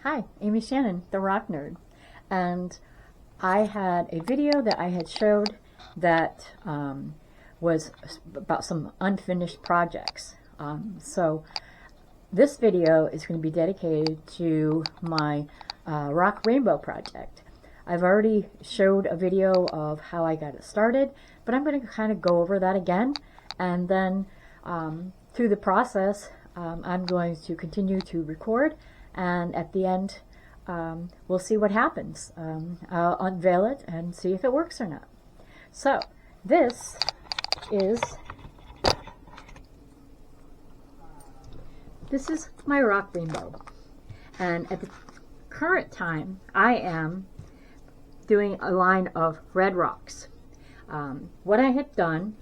Hi, Amy Shannon, the Rock Nerd. And I had a video that I had showed that was about some unfinished projects. So this video is going to be dedicated to my rock rainbow project. I've already showed a video of how I got it started, but I'm going to kind of go over that again, and then through the process I'm going to continue to record, and at the end we'll see what happens. I'll unveil it and see if it works or not. So this is my rock rainbow, and at the current time I am doing a line of red rocks. What I had done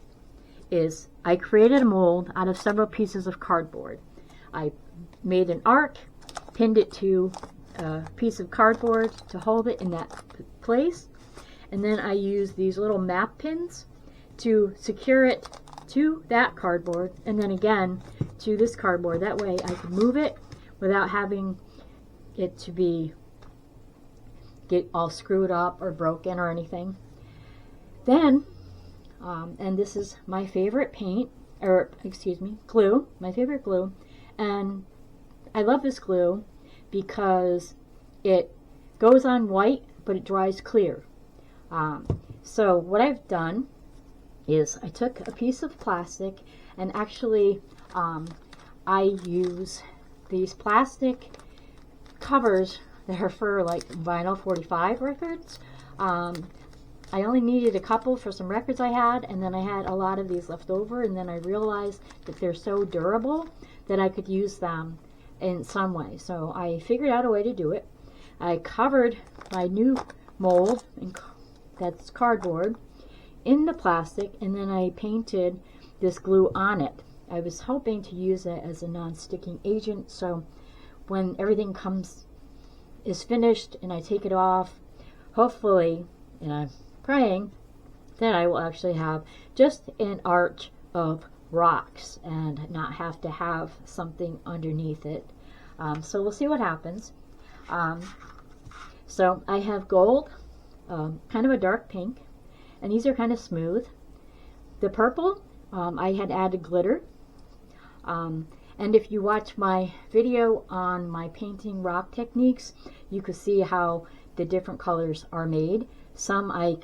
is I created a mold out of several pieces of cardboard. I made an arc, pinned it to a piece of cardboard to hold it in that place, and then I used these little map pins to secure it to that cardboard, and then again to this cardboard. That way I could move it without having it to get all screwed up or broken or anything. Then and this is my favorite paint, or excuse me, glue, my favorite glue, and I love this glue because it goes on white but it dries clear. So what I've done is I took a piece of plastic, and actually I use these plastic covers that are for like vinyl 45 records. I only needed a couple for some records I had, and then I had a lot of these left over, and then I realized that they're so durable that I could use them in some way. So I figured out a way to do it. I covered my new mold, that's cardboard, in the plastic, and then I painted this glue on it. I was hoping to use it as a non-sticking agent, so when everything is finished and I take it off, hopefully, and I'm praying, that I will actually have just an arch of rocks and not have to have something underneath it. So we'll see what happens. So I have gold, kind of a dark pink, and these are kind of smooth. The purple, I had added glitter. And if you watch my video on my painting rock techniques, you can see how the different colors are made. Some I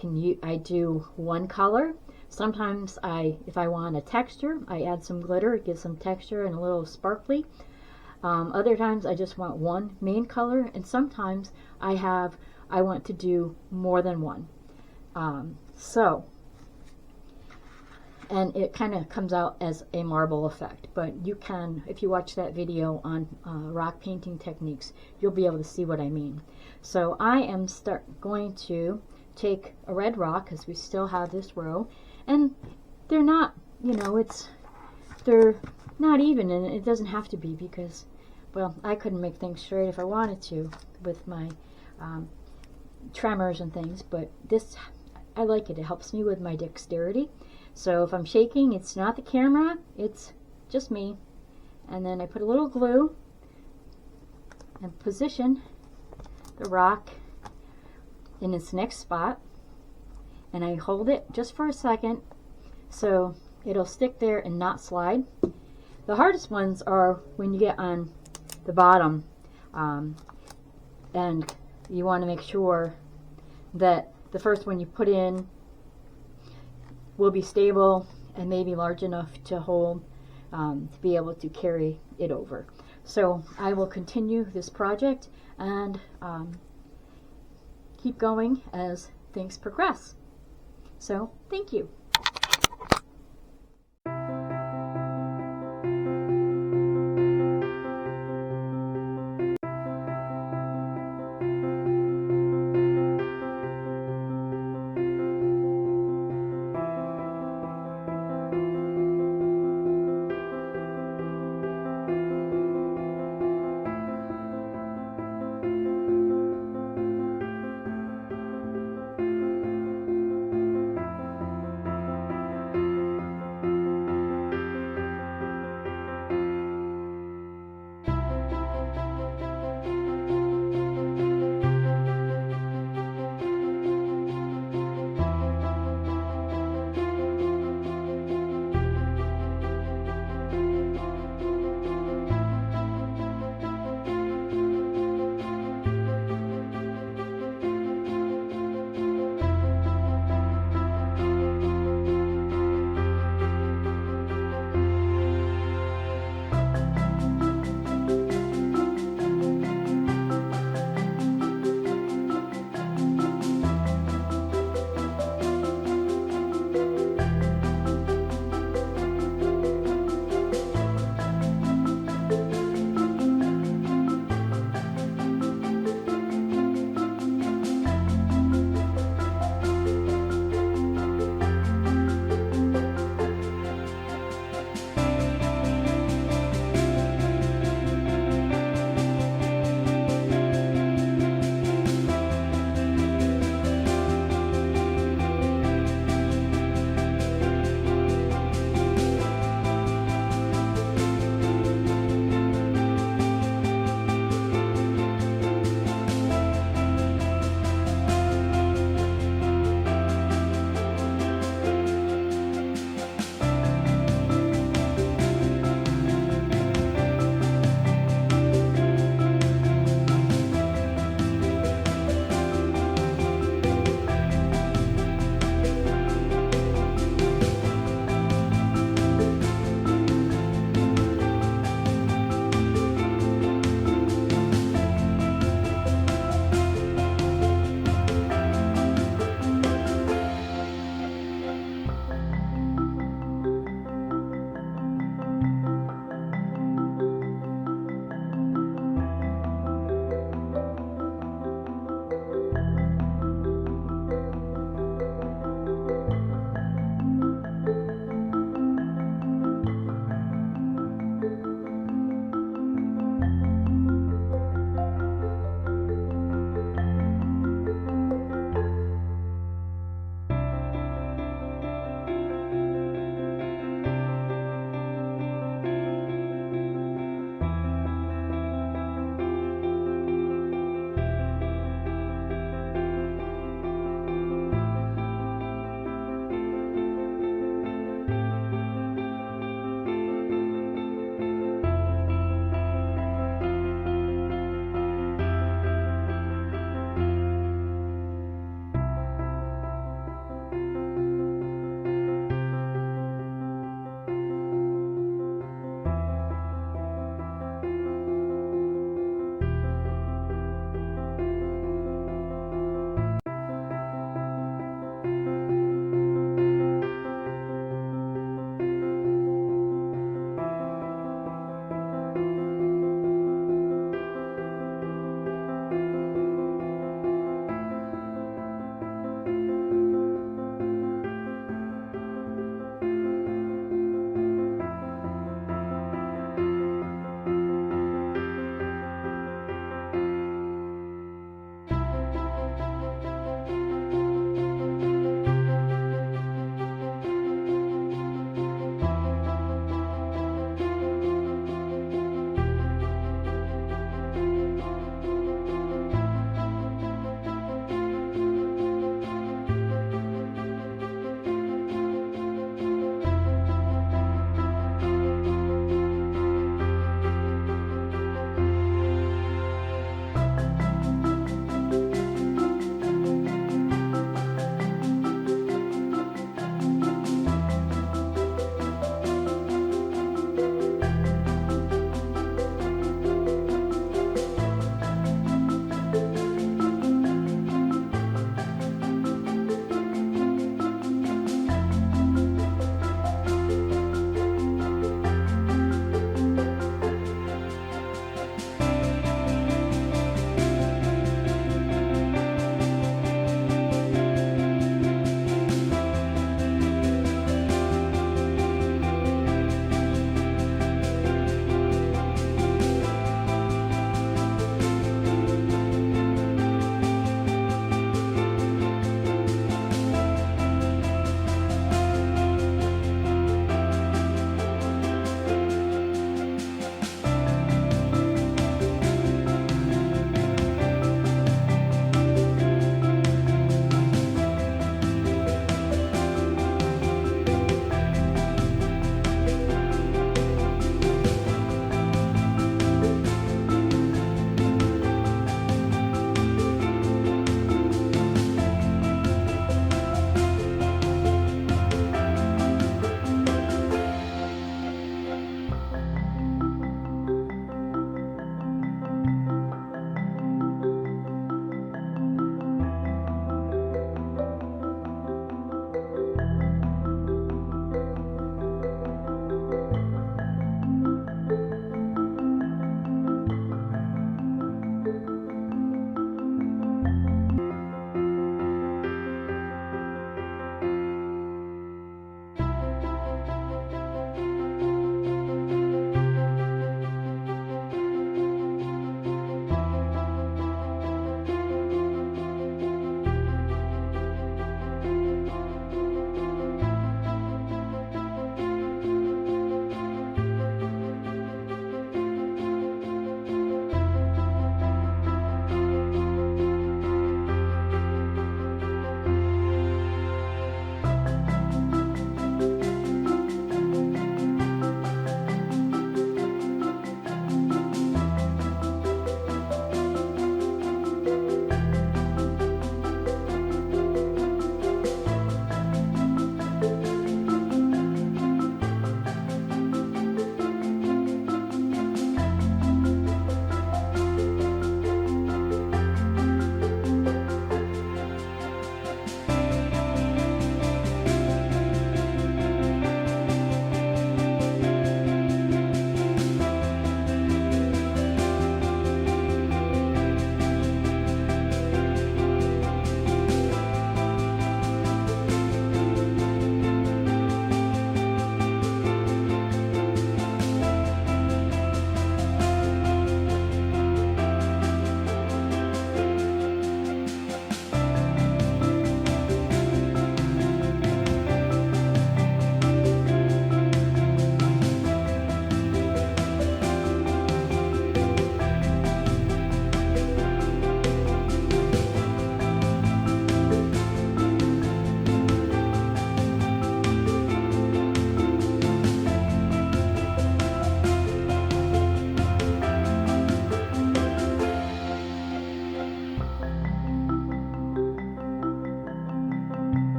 do one color. Sometimes if I want a texture, I add some glitter. It gives some texture and a little sparkly. Other times I just want one main color, and sometimes I want to do more than one. And it kind of comes out as a marble effect, but you can, if you watch that video on rock painting techniques, you'll be able to see what I mean. So I am going to take a red rock, because we still have this row, and they're not, they're not even, and it doesn't have to be, because, well, I couldn't make things straight if I wanted to with my tremors and things, but this, I like it. It helps me with my dexterity. So if I'm shaking, it's not the camera, it's just me. And then I put a little glue and position the rock in its next spot, and I hold it just for a second so it'll stick there and not slide. The hardest ones are when you get on the bottom, and you want to make sure that the first one you put in will be stable and maybe large enough to hold, to be able to carry it over. So I will continue this project and keep going as things progress. So thank you.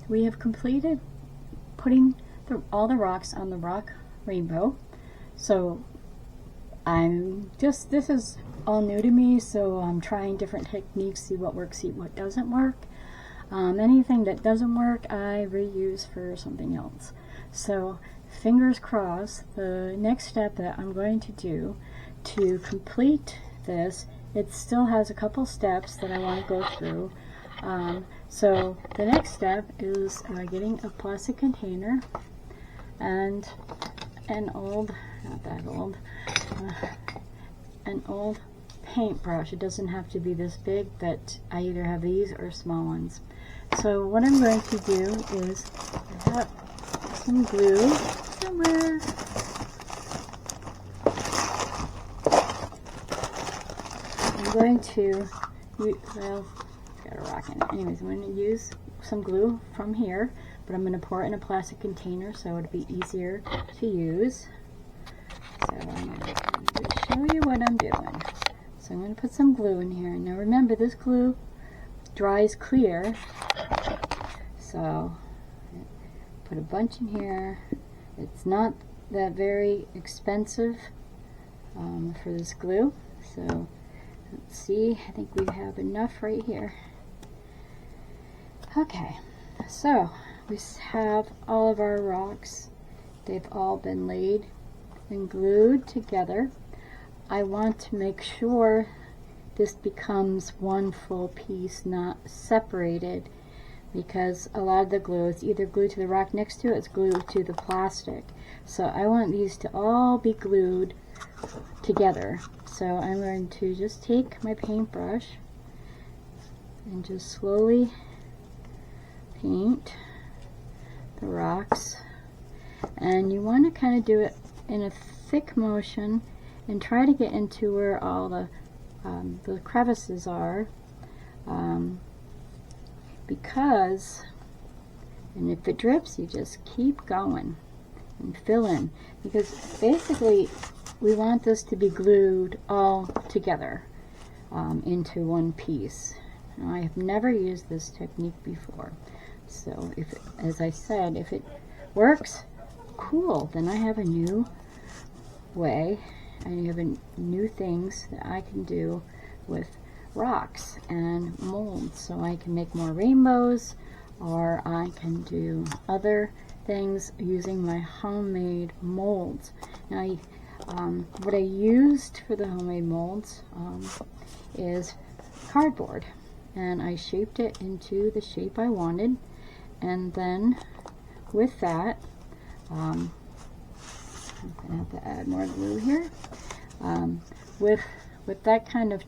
we have completed putting all the rocks on the rock rainbow. So this is all new to me, so I'm trying different techniques, see what works, see what doesn't work. Anything that doesn't work, I reuse for something else. So fingers crossed, the next step that I'm going to do to complete this, it still has a couple steps that I want to go through. So the next step is getting a plastic container and an old, not that old, an old paintbrush. It doesn't have to be this big, but I either have these or small ones. So what I'm going to do is I have some glue somewhere. I'm going to use, well, it's got a rock in it. Anyways, I'm going to use some glue from here, but I'm going to pour it in a plastic container so it'll be easier to use. So I'm going to show you what I'm doing. So I'm going to put some glue in here. Now remember, this glue dries clear. So put a bunch in here. It's not that very expensive for this glue. So let's see, I think we have enough right here. Okay, so we have all of our rocks. They've all been laid and glued together. I want to make sure this becomes one full piece, not separated, because a lot of the glue is either glued to the rock next to it, it's glued to the plastic. So I want these to all be glued together. So I'm going to just take my paintbrush and just slowly paint the rocks. And you want to kind of do it in a thick motion and try to get into where all the crevices are, because, and if it drips, you just keep going and fill in, because basically we want this to be glued all together into one piece. Now, I have never used this technique before, so if, as I said, if it works, cool, then I have a new way. I have new things that I can do with rocks and molds, so I can make more rainbows, or I can do other things using my homemade molds. Now, what I used for the homemade molds is cardboard, and I shaped it into the shape I wanted, and then with that, I'm going to have to add more glue here. With that kind of,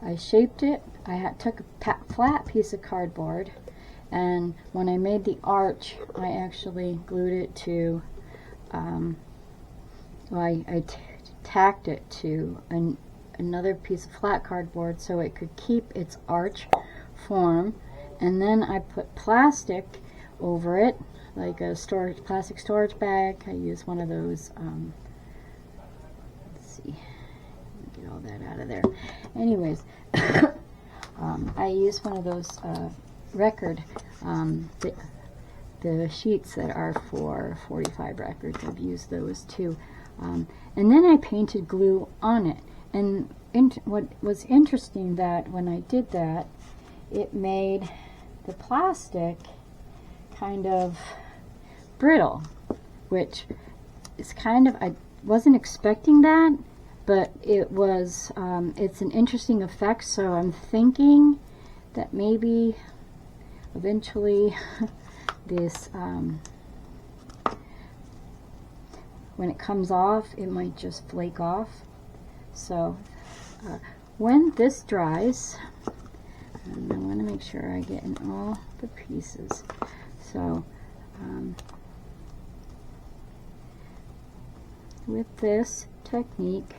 I shaped it. I took a flat piece of cardboard, and when I made the arch, I actually glued it to, I tacked it to another piece of flat cardboard so it could keep its arch form, and then I put plastic over it, like a plastic storage bag. I use one of those, let's see, get all that out of there. Anyways, I use one of those record, the sheets that are for 45 records. I've used those too. And then I painted glue on it. And what was interesting, that when I did that, it made the plastic kind of brittle, which is kind of, I wasn't expecting that, but it was, it's an interesting effect. So I'm thinking that maybe eventually this, when it comes off, it might just flake off. So when this dries, and I want to make sure I get in all the pieces. So with this technique,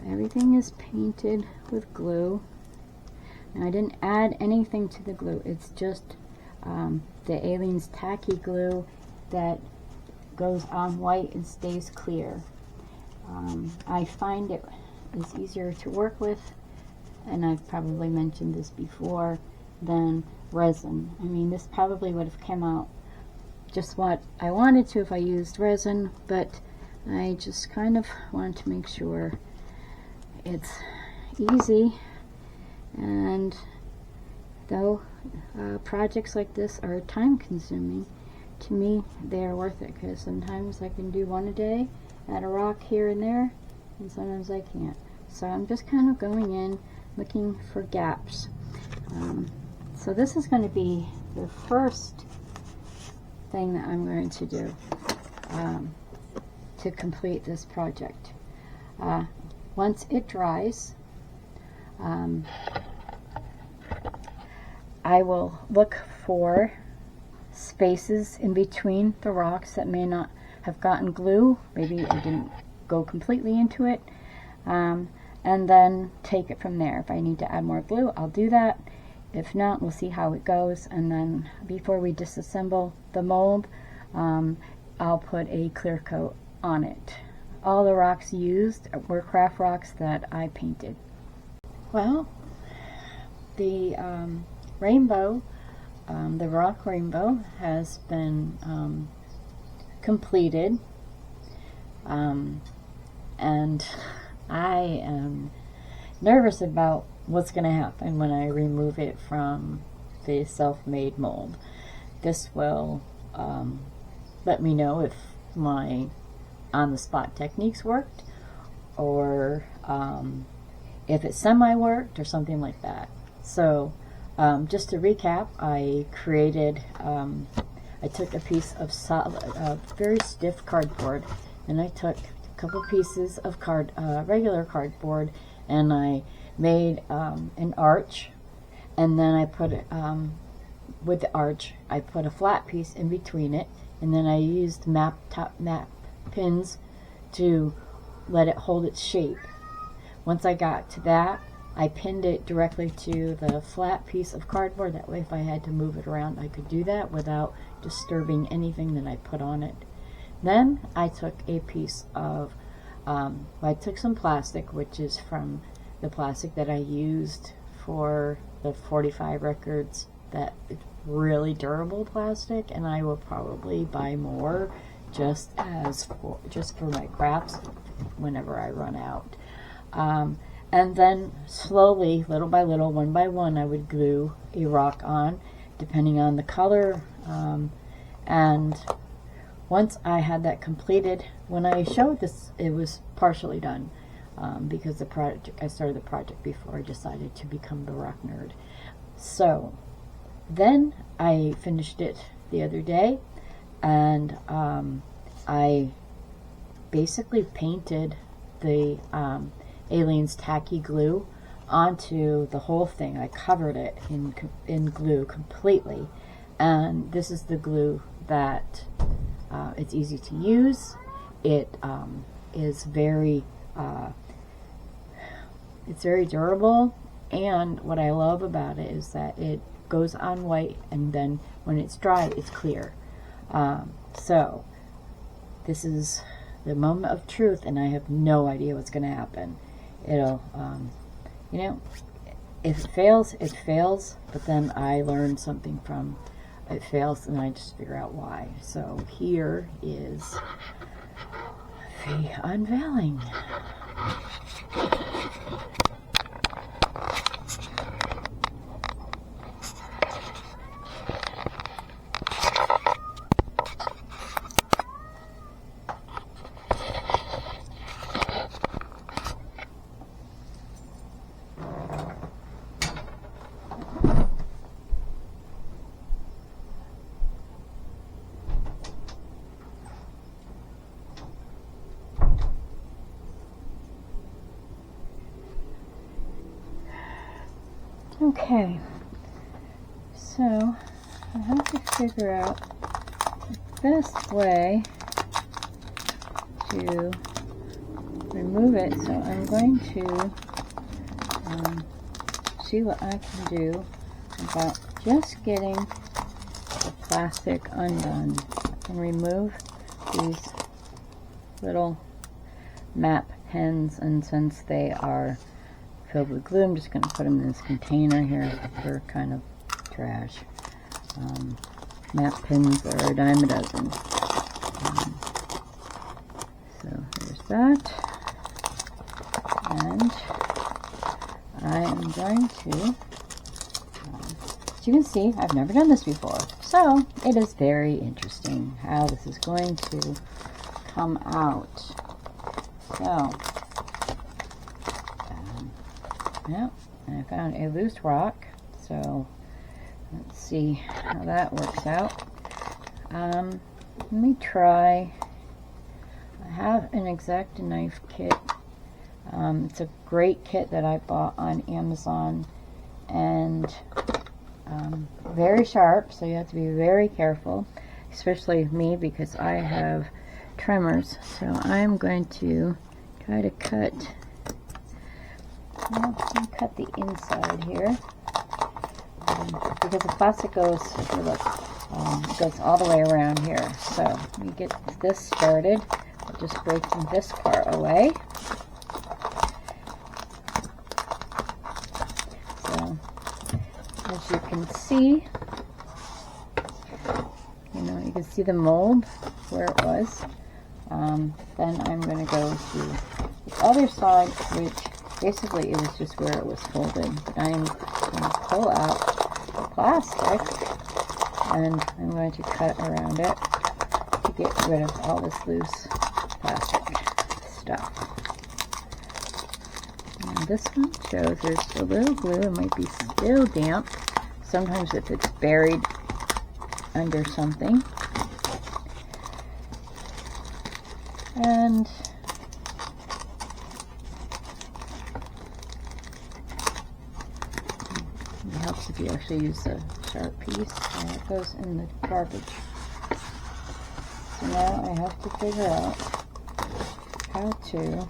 everything is painted with glue. And I didn't add anything to the glue. It's just the Alien's tacky glue that goes on white and stays clear. I find it is easier to work with, and I've probably mentioned this before, than resin. I mean, this probably would have come out just what I wanted to if I used resin, but I just kind of want to make sure it's easy. And though projects like this are time consuming, to me they are worth it, because sometimes I can do one a day, add a rock here and there, and sometimes I can't. So I'm just kind of going in looking for gaps. So this is going to be the first thing that I'm going to do to complete this project. Once it dries, I will look for spaces in between the rocks that may not have gotten glue. Maybe I didn't go completely into it. And then take it from there. If I need to add more glue, I'll do that. If not, we'll see how it goes. And then before we disassemble the mold, I'll put a clear coat on it. All the rocks used were craft rocks that I painted. Well, the rainbow, the rock rainbow has been completed, and I am nervous about what's going to happen when I remove it from the self-made mold. This will let me know if my on-the-spot techniques worked, or if it semi-worked or something like that. So just to recap, I created, I took a piece of solid, very stiff cardboard, and I took a couple pieces of regular cardboard, and I made an arch, and then I put it, with the arch, I put a flat piece in between it, and then I used map pins to let it hold its shape. Once I got to that, I pinned it directly to the flat piece of cardboard. That way if I had to move it around, I could do that without disturbing anything that I put on it. Then I took a piece of, I took some plastic, which is from the plastic that I used for the 45 records. That it's really durable plastic, and I will probably buy more just for my crafts whenever I run out. And then slowly, little by little, one by one, I would glue a rock on, depending on the color. And once I had that completed, when I showed this, it was partially done, because I started the project before I decided to become the rock nerd. So then I finished it the other day, and I basically painted the Alien's tacky glue onto the whole thing. I covered it in glue completely, and this is the glue that it's easy to use. It is very it's very durable, and what I love about it is that it goes on white, and then when it's dry, it's clear. So this is the moment of truth, and I have no idea what's going to happen. It'll, you know, if it fails, it fails, but then I learn something from it fails, and I just figure out why. So here is the unveiling. Okay, so I have to figure out the best way to remove it, so I'm going to see what I can do about just getting the plastic undone and remove these little map pens, and since they are filled with glue, I'm just going to put them in this container here for kind of trash. Map pins are a dime a dozen. So there's that. And I am going to, as you can see, I've never done this before. So it is very interesting how this is going to come out. So, yeah, I found a loose rock. So let's see how that works out. Let me try. I have an X-Acto knife kit. It's a great kit that I bought on Amazon, and very sharp, so you have to be very careful, especially me because I have tremors. So I'm going to try to cut. Well, I'll cut the inside here because the plastic goes. Look, goes all the way around here. So we get this started. I'll just breaking this part away. So as you can see, you can see the mold where it was. Then I'm going to go to the other side, which basically it was just where it was folded. But I'm going to pull out the plastic and I'm going to cut around it to get rid of all this loose plastic stuff. And this one shows there's a little glue. It might be still damp. Sometimes if it's buried under something. And it helps if you actually use a sharp piece, and it goes in the garbage. So now I have to figure out how to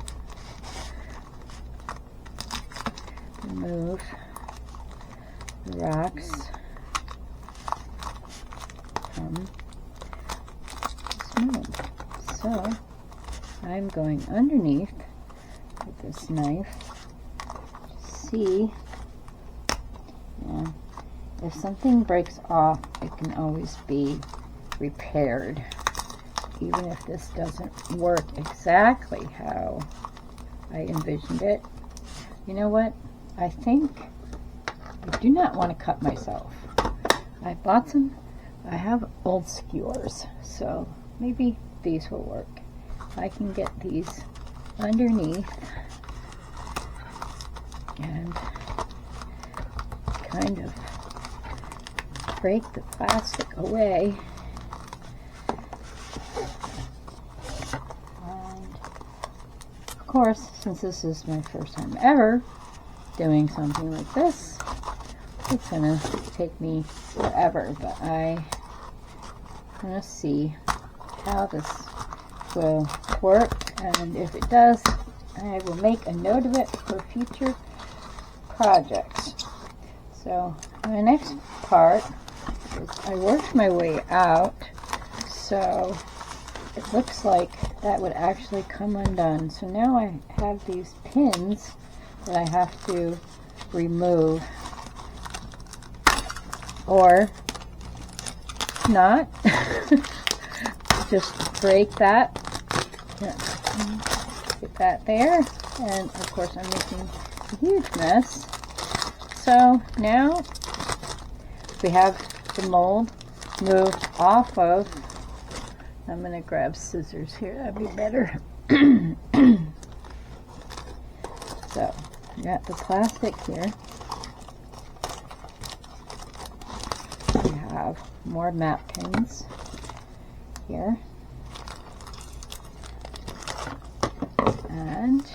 remove the rocks from this mold. So I'm going underneath with this knife to see if something breaks off. It can always be repaired, even if this doesn't work exactly how I envisioned it. You know what? I think I do not want to cut myself. I bought some. I have old skewers, so maybe these will work. I can get these underneath and kind of break the plastic away. And of course, since this is my first time ever doing something like this, it's gonna take me forever, but I'm gonna see how this will work, and if it does, I will make a note of it for future projects. So the next part is I worked my way out, so it looks like that would actually come undone. So now I have these pins that I have to remove, or not. Just break that, get that there, and of course I'm making a huge mess. So now we have the mold moved off of. I'm going to grab scissors here, that'd be better. So I got the plastic here. We have more map pins here, and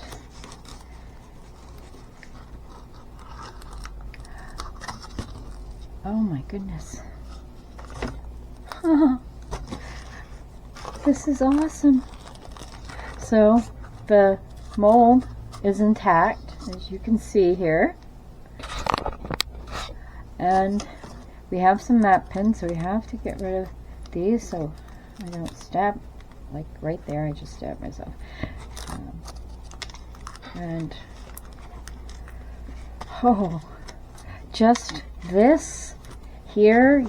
oh my goodness, this is awesome. So the mold is intact, as you can see here, and we have some map pins, so we have to get rid of these so I don't stab, like right there, I just stabbed myself. And oh, just this here,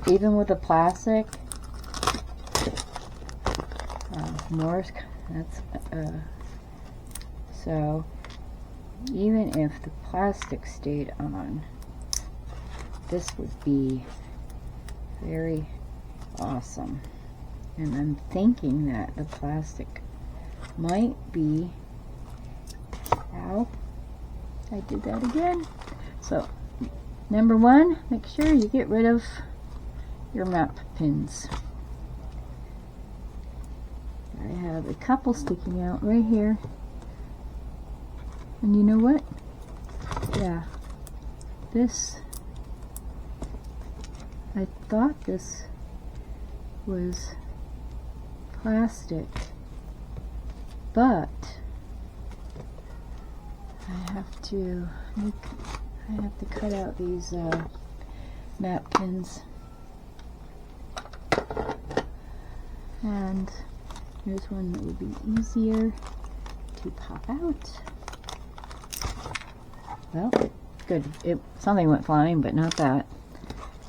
even with the plastic, Morse, that's, so even if the plastic stayed on, this would be very awesome. And I'm thinking that the plastic might be, ow, I did that again. So number one, make sure you get rid of your map pins. I have a couple sticking out right here. And you know what? Yeah, this, I thought this was plastic, but I have to cut out these map pins. And here's one that would be easier to pop out. Well, good. Something went flying, but not that.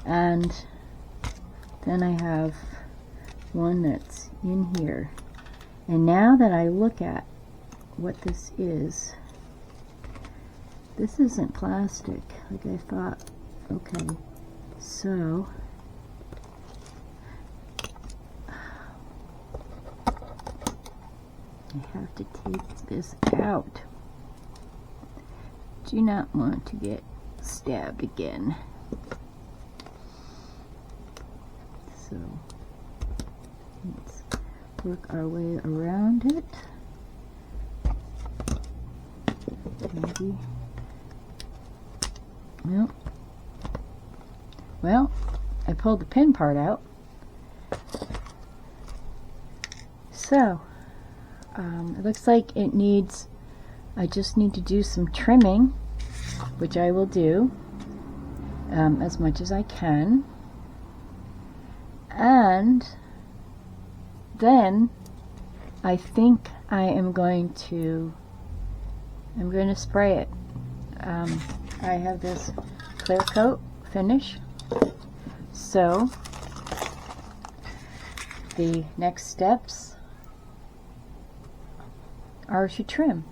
And then I have one that's in here. And now that I look at what this isn't plastic like I thought. Okay, so I have to take this out. Do not want to get stabbed again. So let's work our way around it. Maybe. Nope. Well, I pulled the pin part out. So it looks like it needs, I just need to do some trimming, which I will do as much as I can. And then I think I am going to spray it. I have this clear coat finish, so the next steps are to trim.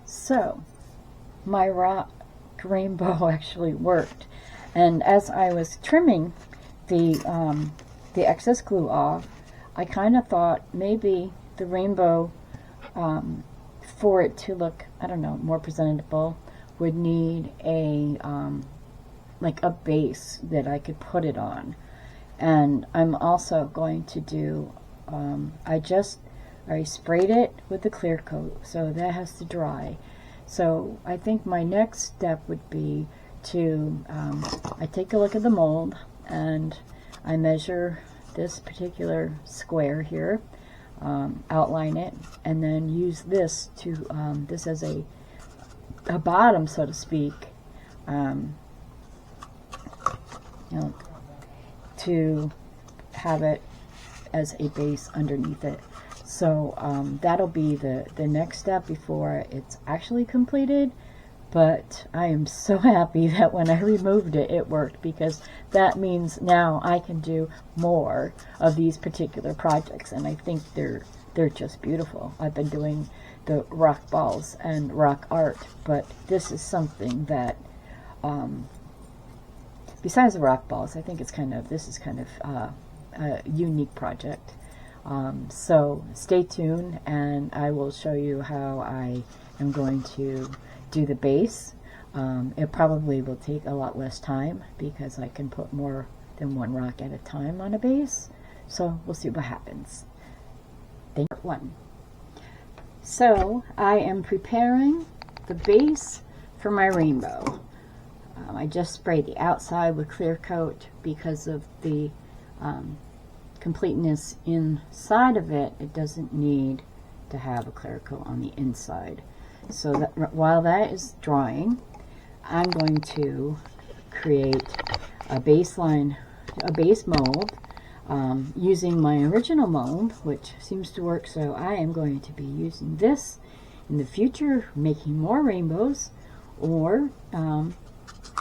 So my rock rainbow actually worked, and as I was trimming the excess glue off, I kind of thought maybe the rainbow, for it to look, I don't know, more presentable, would need a like a base that I could put it on. And I'm also going to do, I sprayed it with the clear coat, so that has to dry. So I think my next step would be to, I take a look at the mold and I measure this particular square here, outline it, and then use this to, this as a bottom, so to speak, you know, to have it as a base underneath it. So that'll be the next step before it's actually completed. But I am so happy that when I removed it, it worked, because that means now I can do more of these particular projects, and I think they're they're just beautiful. I've been doing the rock balls and rock art, but this is something that, besides the rock balls, I think this is kind of a unique project. So stay tuned, and I will show you how I am going to do the base. It probably will take a lot less time because I can put more than one rock at a time on a base. So we'll see what happens. Thank you. One. So I am preparing the base for my rainbow. I just sprayed the outside with clear coat because of the completeness inside of it. It doesn't need to have a clear coat on the inside. So that while that is drying, I'm going to create a base mold using my original mold, which seems to work. So I am going to be using this in the future, making more rainbows, or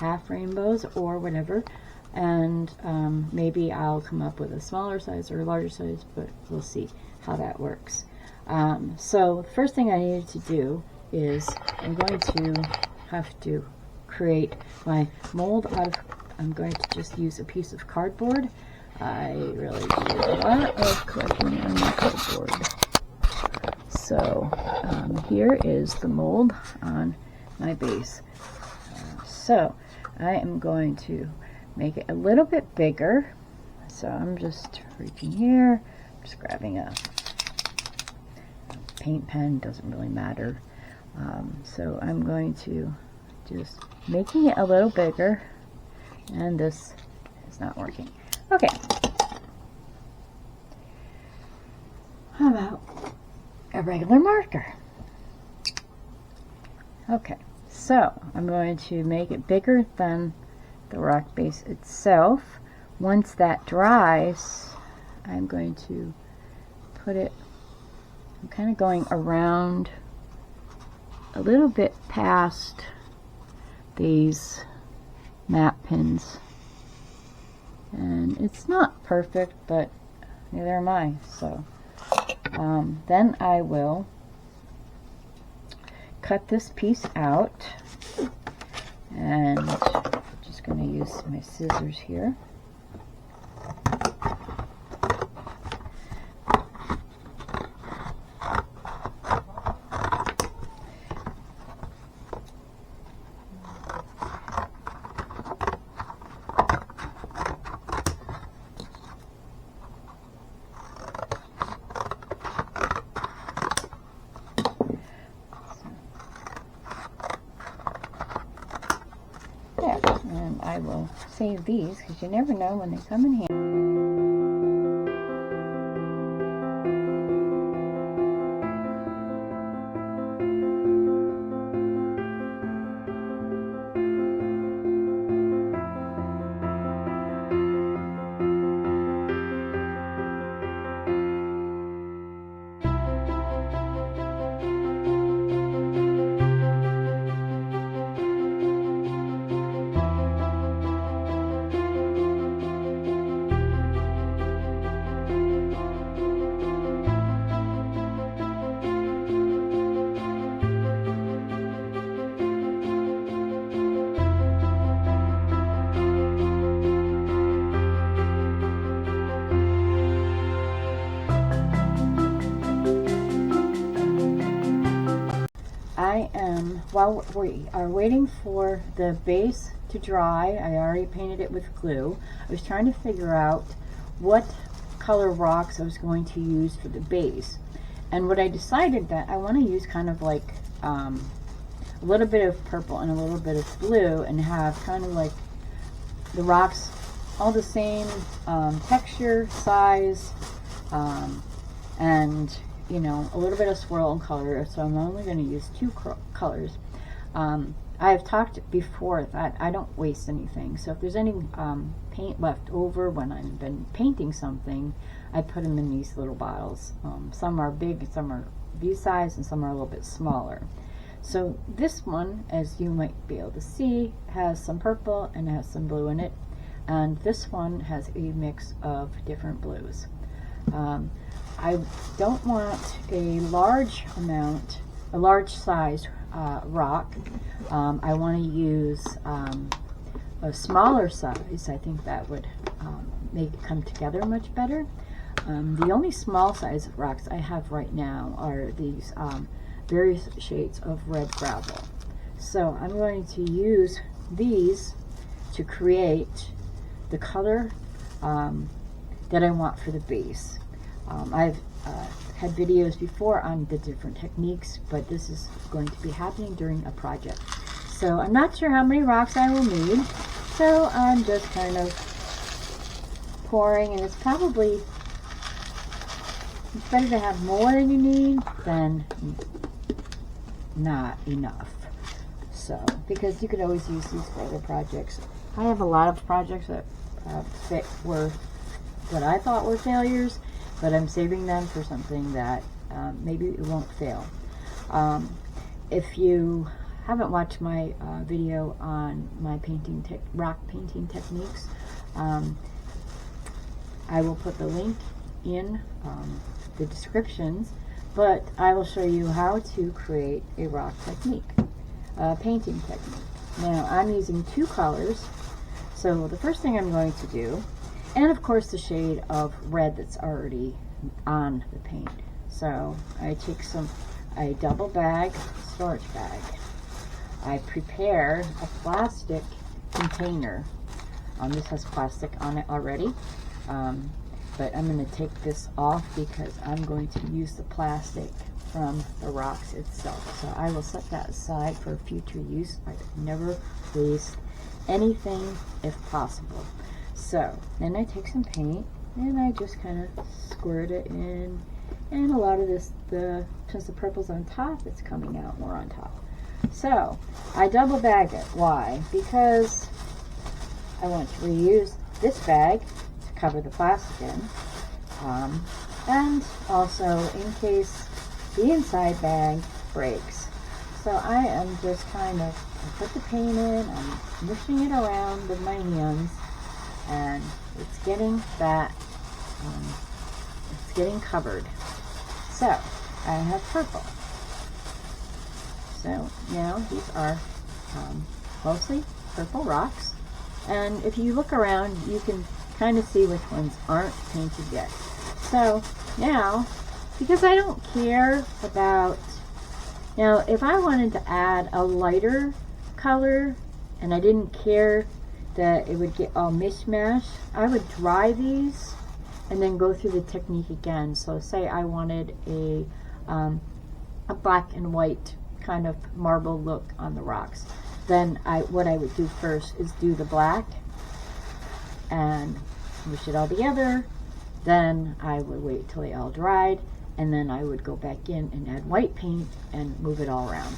half rainbows, or whatever. And maybe I'll come up with a smaller size or a larger size, but we'll see how that works. So the first thing I needed to do is I'm going to have to create my mold out of, I'm going to just use a piece of cardboard. I really do a lot of collecting on my cardboard. So here is the mold on my base. So I am going to make it a little bit bigger. So I'm just reaching here, just grabbing a paint pen, doesn't really matter. So I'm going to just making it a little bigger, and this is not working. Okay. How about a regular marker? Okay, so I'm going to make it bigger than the rock base itself. Once that dries, I'm going to put it, I'm kind of going around a little bit past these map pins, and it's not perfect, but neither am I. So then I will cut this piece out, and I'm just going to use my scissors here. And I will save these because you never know when they come in handy. While we are waiting for the base to dry, I already painted it with glue. I was trying to figure out what color rocks I was going to use for the base. And what I decided that I want to use kind of like a little bit of purple and a little bit of blue, and have kind of like the rocks all the same texture, size, and you know, a little bit of swirl and color. So I'm only going to use two colors. I have talked before that I don't waste anything. So if there's any paint left over when I've been painting something, I put them in these little bottles. Some are big, some are this size, and some are a little bit smaller. So this one, as you might be able to see, has some purple and has some blue in it. And this one has a mix of different blues. I don't want a large size rock. I want to use a smaller size. I think that would make it come together much better. The only small size rocks I have right now are these various shades of red gravel. So I'm going to use these to create the color that I want for the base. I've had videos before on the different techniques, but this is going to be happening during a project. So I'm not sure how many rocks I will need, so I'm just kind of pouring, and it's probably it's better to have more than you need than not enough. So, because you could always use these for other projects. I have a lot of projects that were what I thought were failures, but I'm saving them for something that maybe it won't fail. If you haven't watched my video on my rock painting techniques, I will put the link in the descriptions, but I will show you how to create a rock technique, painting technique. Now I'm using 2 colors, so the first thing I'm going to do, and of course the shade of red that's already on the paint. So I take a double bag, storage bag. I prepare a plastic container. This has plastic on it already, but I'm going to take this off because I'm going to use the plastic from the rocks itself. So I will set that aside for future use. I never waste anything if possible. So then I take some paint and I just kind of squirt it in, and a lot of this, since the purple's on top, it's coming out more on top. So I double bag it. Why? Because I want to reuse this bag to cover the plastic in, and also in case the inside bag breaks. So I am just kind of, I put the paint in, I'm mushing it around with my hands, and it's getting that, it's getting covered. So I have purple. So now these are mostly purple rocks, and if you look around you can kind of see which ones aren't painted yet. So now, because I don't care about, now if I wanted to add a lighter color and I didn't care that it would get all mishmash, I would dry these and then go through the technique again. So say I wanted a black and white kind of marble look on the rocks, then what I would do first is do the black and mush it all together. Then I would wait till they all dried, and then I would go back in and add white paint and move it all around.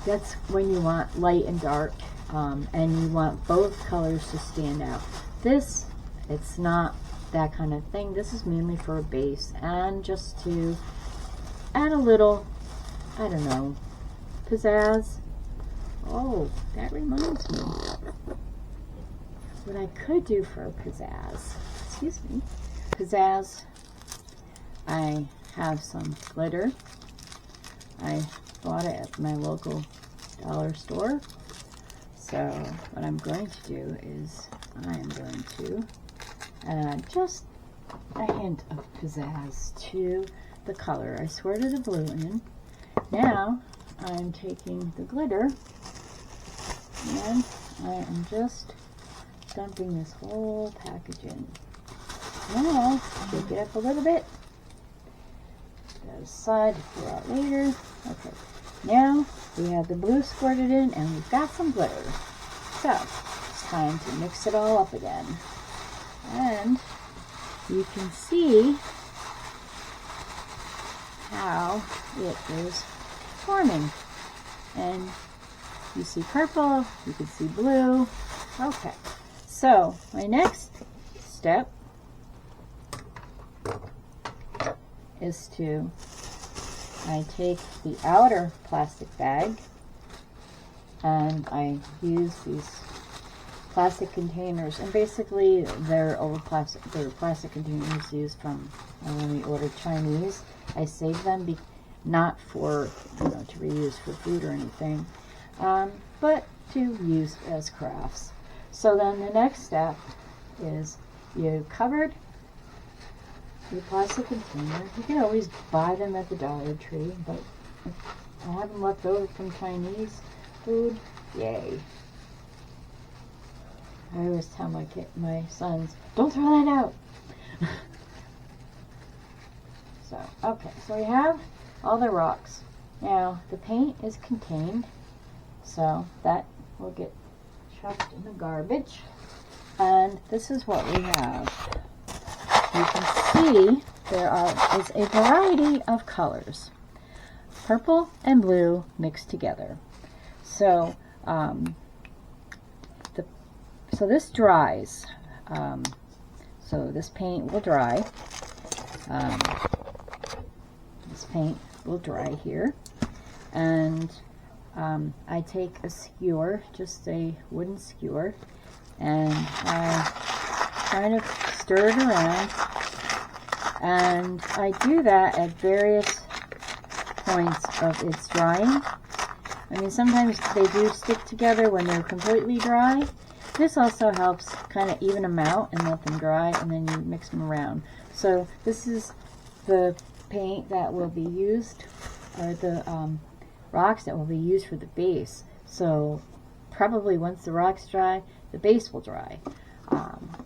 That's when you want light and dark, and you want both colors to stand out. This, it's not that kind of thing. This is mainly for a base and just to add a little, I don't know, pizzazz. Oh, that reminds me. What I could do for a pizzazz, excuse me, pizzazz, I have some glitter. I bought it at my local dollar store. So what I'm going to do is I am going to add just a hint of pizzazz to the color. I squirted the blue in. Now I'm taking the glitter and I am just dumping this whole package in. Now shake it up a little bit. Put that aside to pour out later. Okay. Now we have the blue squirted in and we've got some glitter. So it's time to mix it all up again. And you can see how it is forming. And you see purple, you can see blue. Okay, so my next step is I take the outer plastic bag and I use these plastic containers, and basically they're plastic containers used from when we ordered Chinese. I save them, not for to reuse for food or anything, but to use as crafts. So then the next step is you covered your plastic container. You can always buy them at the Dollar Tree, but I have them left over from Chinese food. Yay. I always tell my sons, don't throw that out. So, okay, so we have all the rocks. Now, the paint is contained, so that will get chucked in the garbage. And this is what we have. You can see there is a variety of colors. Purple and blue mixed together. So, so this dries. So this paint will dry. This paint will dry here. And I take a skewer, just a wooden skewer, and I kind of stir it around. And I do that at various points of its drying. I mean, sometimes they do stick together when they're completely dry. This also helps kind of even them out and let them dry, and then you mix them around. So this is the paint that will be used, or the rocks that will be used for the base. So probably once the rocks dry, the base will dry.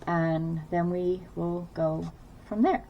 And then we will go from there.